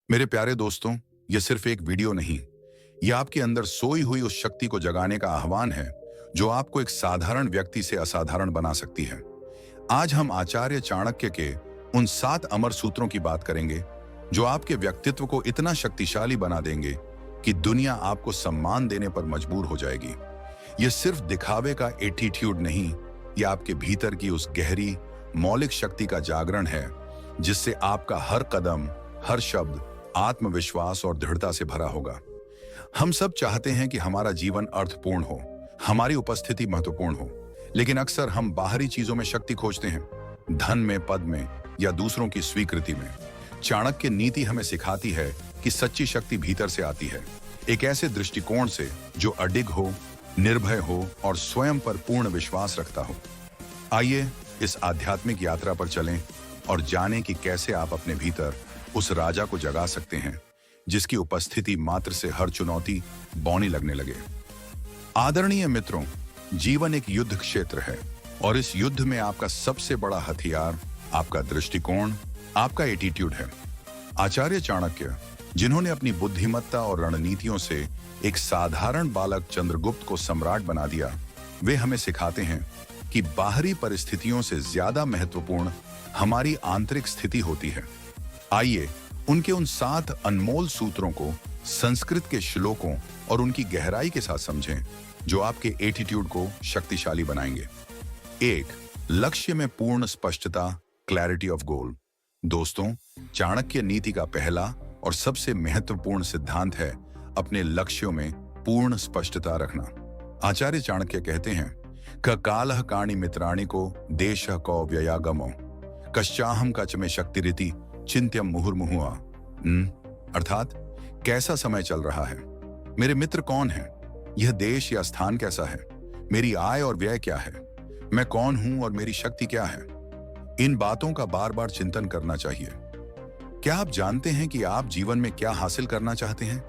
मेरे प्यारे दोस्तों, यह सिर्फ एक वीडियो नहीं, यह आपके अंदर सोई हुई उस शक्ति को जगाने का आह्वान है जो आपको एक साधारण व्यक्ति से असाधारण बना सकती है। आज हम आचार्य चाणक्य के उन 7 अमर सूत्रों की बात करेंगे जो आपके व्यक्तित्व को इतना शक्तिशाली बना देंगे कि दुनिया आपको सम्मान देने पर मजबूर हो जाएगी। यह सिर्फ दिखावे का एटीट्यूड नहीं, यह आपके भीतर की उस गहरी मौलिक शक्ति का जागरण है जिससे आपका हर कदम, हर शब्द आत्मविश्वास और दृढ़ता से भरा होगा। हम सब चाहते हैं कि हमारा जीवन अर्थपूर्ण हो, हमारी उपस्थिति महत्वपूर्ण हो, लेकिन अक्सर हम बाहरी चीजों में शक्ति खोजते हैं, धन में, पद में या दूसरों की स्वीकृति में। चाणक्य नीति हमें सिखाती है कि सच्ची शक्ति भीतर से आती है, एक ऐसे दृष्टिकोण से जो अडिग हो, निर्भय हो और स्वयं पर पूर्ण विश्वास रखता हो। आइए इस आध्यात्मिक यात्रा पर चलें और जानें कि कैसे आप अपने भीतर उस राजा को जगा सकते हैं जिसकी उपस्थिति मात्र से हर चुनौती बौनी लगने लगे। आदरणीय मित्रों, जीवन एक युद्ध क्षेत्र है और इस युद्ध में आपका सबसे बड़ा हथियार आपका दृष्टिकोण, आपका एटीट्यूड है। आचार्य चाणक्य, जिन्होंने अपनी बुद्धिमत्ता और रणनीतियों से एक साधारण बालक चंद्रगुप्त को सम्राट बना दिया, वे हमें सिखाते हैं कि बाहरी परिस्थितियों से ज्यादा महत्वपूर्ण हमारी आंतरिक स्थिति होती है। आइए उनके उन 7 अनमोल सूत्रों को संस्कृत के श्लोकों और उनकी गहराई के साथ समझें जो आपके एटीट्यूड को शक्तिशाली बनाएंगे। 1. लक्ष्य में पूर्ण स्पष्टता, क्लैरिटी ऑफ गोल। दोस्तों, चाणक्य नीति का पहला और सबसे महत्वपूर्ण सिद्धांत है अपने लक्ष्यों में पूर्ण स्पष्टता रखना। आचार्य चाणक्य कहते हैं, क कालः काणि मित्राणि को देशः कौ व्ययागमो कश्चाहम कच में शक्तिरिति चिंत्यम मुहुर्मुहुआ। अर्थात कैसा समय चल रहा है, मेरे मित्र कौन है, यह देश या स्थान कैसा है, मेरी आय और व्यय क्या है, मैं कौन हूं और मेरी शक्ति क्या है। इन बातों का बार बार चिंतन करना चाहिए। क्या आप जानते हैं कि आप जीवन में क्या हासिल करना चाहते हैं,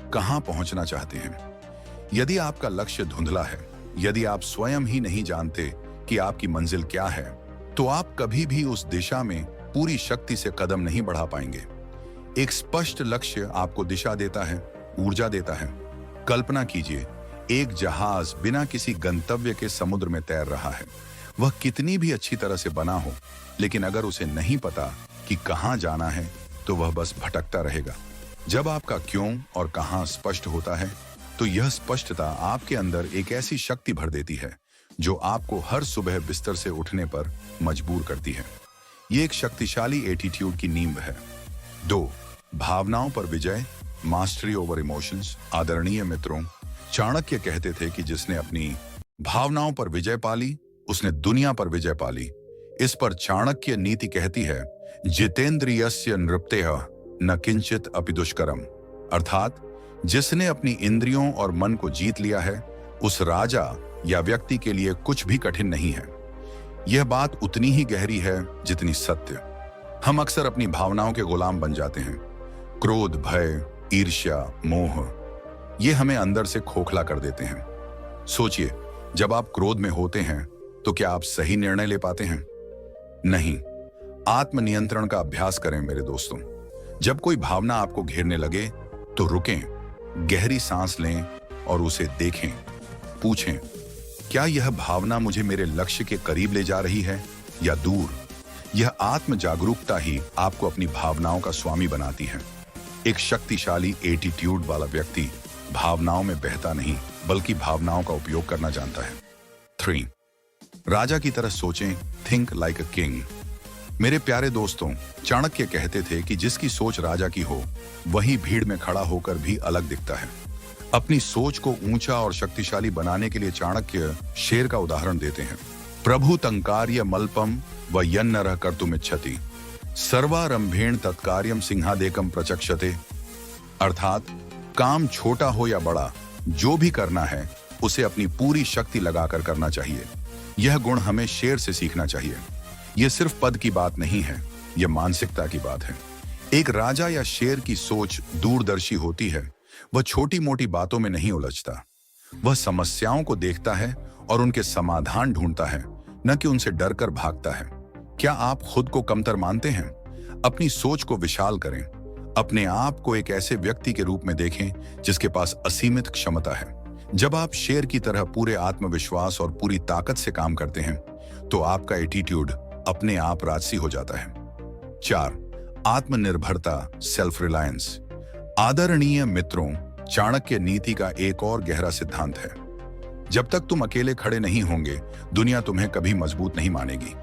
कहां पहुंचना चाहते हैं? यदि आपका लक्ष्य धुंधला है, यदि आप स्वयं ही नहीं जानते कि आपकी मंजिल क्या है, तो आप कभी भी उस दिशा में पूरी शक्ति से कदम नहीं बढ़ा पाएंगे। एक स्पष्ट लक्ष्य आपको दिशा देता है, ऊर्जा देता है। कल्पना कीजिए, एक जहाज बिना किसी गंतव्य के समुद्र में तैर रहा है। वह कितनी भी अच्छी तरह से बना हो, लेकिन अगर उसे नहीं पता कि कहां जाना है तो वह बस भटकता रहेगा। जब आपका क्यों और कहां स्पष्ट होता है तो यह स्पष्टता आपके अंदर एक ऐसी शक्ति भर देती है जो आपको हर सुबह बिस्तर से उठने पर मजबूर करती है। ये एक शक्तिशाली एटीट्यूड की नींव है। 2. भावनाओं पर विजय, मास्टरी ओवर इमोशंस। आदरणीय मित्रों, चाणक्य कहते थे कि जिसने अपनी भावनाओं पर विजय पाली उसने दुनिया पर विजय पाली। इस पर चाणक्य नीति कहती है, जितेंद्रियस्य नृप्तेह न किंचित अपि दुष्करम। अर्थात जिसने अपनी इंद्रियों और मन को जीत लिया है उस राजा या व्यक्ति के लिए कुछ भी कठिन नहीं है। यह बात उतनी ही गहरी है जितनी सत्य। हम अक्सर अपनी भावनाओं के गुलाम बन जाते हैं। क्रोध, भय, ईर्ष्या, मोह, ये हमें अंदर से खोखला कर देते हैं। सोचिए, जब आप क्रोध में होते हैं तो क्या आप सही निर्णय ले पाते हैं? नहीं। आत्मनियंत्रण का अभ्यास करें मेरे दोस्तों। जब कोई भावना आपको घेरने लगे तो रुकें, गहरी सांस लें और उसे देखें। पूछें, क्या यह भावना मुझे मेरे लक्ष्य के करीब ले जा रही है या दूर? यह आत्म जागरूकता ही आपको अपनी भावनाओं का स्वामी बनाती है। एक शक्तिशाली एटीट्यूड वाला व्यक्ति भावनाओं में बहता नहीं बल्कि भावनाओं का उपयोग करना जानता है। 3. राजा की तरह सोचें, थिंक लाइक अ किंग। मेरे प्यारे दोस्तों, चाणक्य कहते थे कि जिसकी सोच राजा की हो वही भीड़ में खड़ा होकर भी अलग दिखता है। अपनी सोच को ऊंचा और शक्तिशाली बनाने के लिए चाणक्य शेर का उदाहरण देते हैं। प्रभु तंकार्य मल्पम व यन्नरः कर्तुमिच्छति सर्वारंभेण तत्कार्यम सिंहादेकम प्रचक्षते। अर्थात काम छोटा हो या बड़ा, जो भी करना है उसे अपनी पूरी शक्ति लगाकर करना चाहिए। यह गुण हमें शेर से सीखना चाहिए। यह सिर्फ पद की बात नहीं है, यह मानसिकता की बात है। एक राजा या शेर की सोच दूरदर्शी होती है। वह छोटी मोटी बातों में नहीं उलझता। वह समस्याओं को देखता है और उनके समाधान ढूंढता है, न कि उनसे डरकर भागता है। क्या आप खुद को कमतर मानते हैं? अपनी सोच को विशाल करें, अपने आप को एक ऐसे व्यक्ति के रूप में देखें जिसके पास असीमित क्षमता है। जब आप शेर की तरह पूरे आत्मविश्वास और पूरी ताकत से काम करते हैं तो आपका एटीट्यूड अपने आप राजसी हो जाता है। 4. आत्मनिर्भरता, सेल्फ रिलायंस। आदरणीय मित्रों, चाणक्य नीति का एक और गहरा सिद्धांत है, जब तक तुम अकेले खड़े नहीं होंगे दुनिया तुम्हें कभी मजबूत नहीं मानेगी।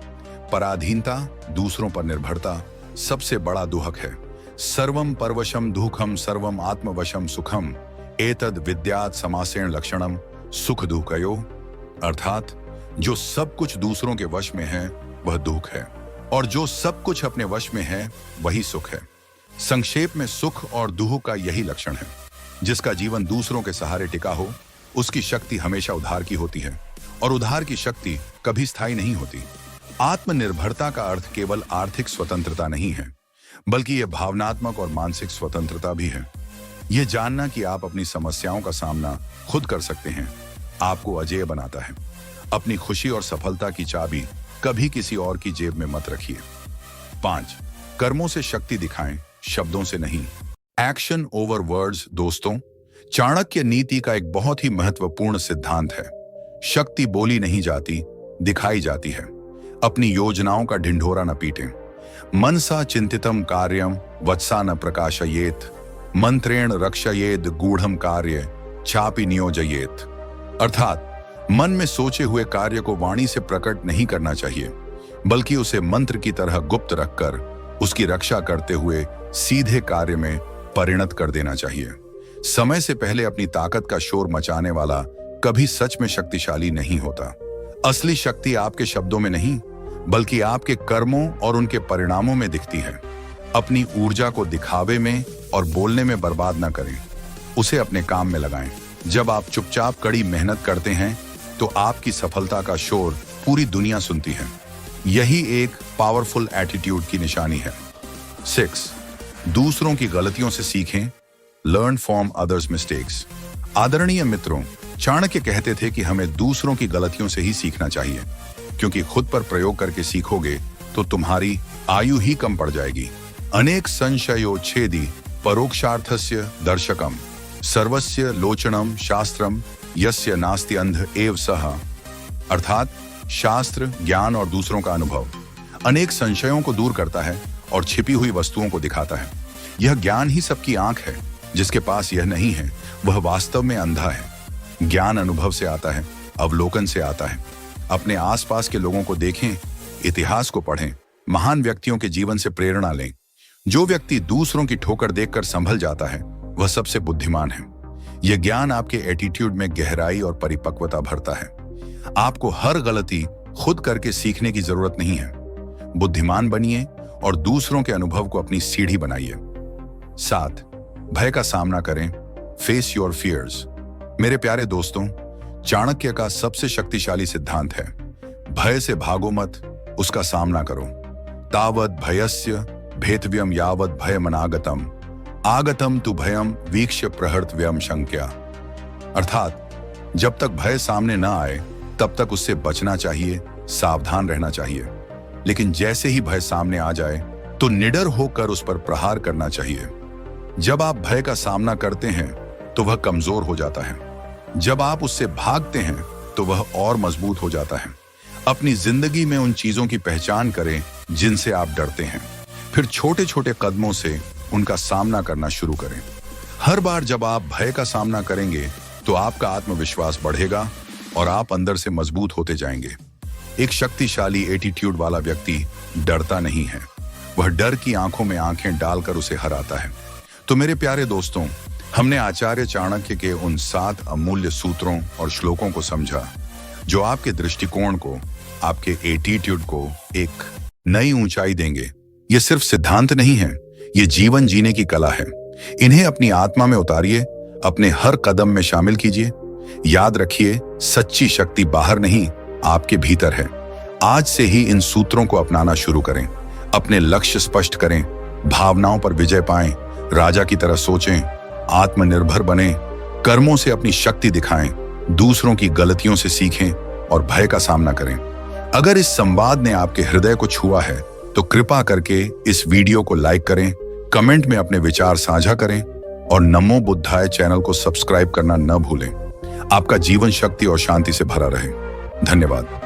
पराधीनता, दूसरों पर निर्भरता सबसे बड़ा दुहक है। सर्वम परवशम दुखम सर्वम आत्मवशम सुखम एतद विद्यात् समासेन लक्षणम सुख दुःखयो। अर्थात जो सब कुछ दूसरों के वश में है वह दुख है और जो सब कुछ अपने वश में है वही सुख है। संक्षेप में सुख और दुख का यही लक्षण है। जिसका जीवन दूसरों के सहारे टिका हो उसकी शक्ति हमेशा उधार की होती है और उधार की शक्ति कभी स्थायी नहीं होती। आत्मनिर्भरता का अर्थ केवल आर्थिक स्वतंत्रता नहीं है बल्कि यह भावनात्मक और मानसिक स्वतंत्रता भी है। यह जानना कि आप अपनी समस्याओं का सामना खुद कर सकते हैं आपको अजेय बनाता है। अपनी खुशी और सफलता की चाबी कभी किसी और की जेब में मत रखिए। 5. कर्मों से शक्ति दिखाएं, शब्दों से नहीं। Action over words. दोस्तों, चाणक्य नीति का एक बहुत ही महत्वपूर्ण सिद्धांत है, शक्ति बोली नहीं जाती, दिखाई जाती है। अपनी योजनाओं का ढिंढोरा न पीटें। मनसा चिंतितम कार्यम वत्सा न प्रकाशयेत, मंत्रेण रक्षयेद गूढ़म कार्य चापि नियोजयेत। अर्थात मन में सोचे हुए कार्य को वाणी से प्रकट नहीं करना चाहिए बल्कि उसे मंत्र की तरह गुप्त रखकर उसकी रक्षा करते हुए सीधे कार्य में परिणत कर देना चाहिए। समय से पहले अपनी ताकत का शोर मचाने वाला कभी सच में शक्तिशाली नहीं होता। असली शक्ति आपके शब्दों में नहीं बल्कि आपके कर्मों और उनके परिणामों में दिखती है। अपनी ऊर्जा को दिखावे में और बोलने में बर्बाद न करें, उसे अपने काम में लगाएं। जब आप चुपचाप कड़ी मेहनत करते हैं तो आपकी सफलता का शोर पूरी दुनिया सुनती है। यही एक पावरफुल एटीट्यूड की निशानी है। 6. दूसरों की गलतियों से सीखें, लर्न फ्रॉम अदर्स मिस्टेक्स। आदरणीय मित्रों, चाणक्य कहते थे कि हमें दूसरों की गलतियों से ही सीखना चाहिए क्योंकि खुद पर प्रयोग करके सीखोगे तो तुम्हारी आयु ही कम पड़ जाएगी। अनेक संशयोच्छेदी परोक्षार्थस्य दर्शकम सर्वस्य लोचनम शास्त्रम यस्य नास्ति अंध एव सह। अर्थात शास्त्र, ज्ञान और दूसरों का अनुभव अनेक संशयों को दूर करता है और छिपी हुई वस्तुओं को दिखाता है। यह ज्ञान ही सबकी आंख है। जिसके पास यह नहीं है वह वास्तव में अंधा है। ज्ञान अनुभव से आता है, अवलोकन से आता है। अपने आसपास के लोगों को देखें, इतिहास को पढ़ें, महान व्यक्तियों के जीवन से प्रेरणा लें। जो व्यक्ति दूसरों की ठोकर देखकर संभल जाता है वह सबसे बुद्धिमान है। यह ज्ञान आपके एटीट्यूड में गहराई और परिपक्वता भरता है। आपको हर गलती खुद करके सीखने की जरूरत नहीं है। बुद्धिमान बनिए और दूसरों के अनुभव को अपनी सीढ़ी बनाइए। 7. भय का सामना करें, फेस योर फियर्स। मेरे प्यारे दोस्तों, चाणक्य का सबसे शक्तिशाली सिद्धांत है, भय से भागो मत, उसका सामना करो। तावत भयस्य भेतव्यम यावत भयमनागतम आगतम तु भयम वीक्ष्य प्रहर्तव्यम शंक्या। अर्थात जब तक भय सामने न आए तब तक उससे बचना चाहिए, सावधान रहना चाहिए। लेकिन जैसे ही भय सामने आ जाए तो निडर होकर उस पर प्रहार करना चाहिए। जब आप भय का सामना करते हैं तो वह कमजोर हो जाता है। जब आप उससे भागते हैं तो वह और मजबूत हो जाता है। अपनी जिंदगी में उन चीजों की पहचान करें जिनसे आप डरते हैं, फिर छोटे छोटे कदमों से उनका सामना करना शुरू करें। हर बार जब आप भय का सामना करेंगे तो आपका आत्मविश्वास बढ़ेगा और आप अंदर से मजबूत होते जाएंगे। एक शक्तिशाली एटीट्यूड वाला व्यक्ति डरता नहीं है, वह डर की आंखों में आंखें डालकर उसे हराता है। तो मेरे प्यारे दोस्तों, हमने आचार्य चाणक्य के उन 7 अमूल्य सूत्रों और श्लोकों को समझा जो आपके दृष्टिकोण को, आपके एटीट्यूड को एक नई ऊंचाई देंगे। ये सिर्फ सिद्धांत नहीं है, ये जीवन जीने की कला है। इन्हें अपनी आत्मा में उतारिए, अपने हर कदम में शामिल कीजिए। याद रखिए, सच्ची शक्ति बाहर नहीं, आपके भीतर है। आज से ही इन सूत्रों को अपनाना शुरू करें। अपने लक्ष्य स्पष्ट करें, भावनाओं पर विजय पाएं, राजा की तरह सोचें, आत्मनिर्भर बनें, कर्मों से अपनी शक्ति दिखाएं, दूसरों की गलतियों से सीखें और भय का सामना करें। अगर इस संवाद ने आपके हृदय को छुआ है तो कृपा करके इस वीडियो को लाइक करें, कमेंट में अपने विचार साझा करें और नमो बुद्धाय चैनल को सब्सक्राइब करना न भूलें। आपका जीवन शक्ति और शांति से भरा रहे। धन्यवाद।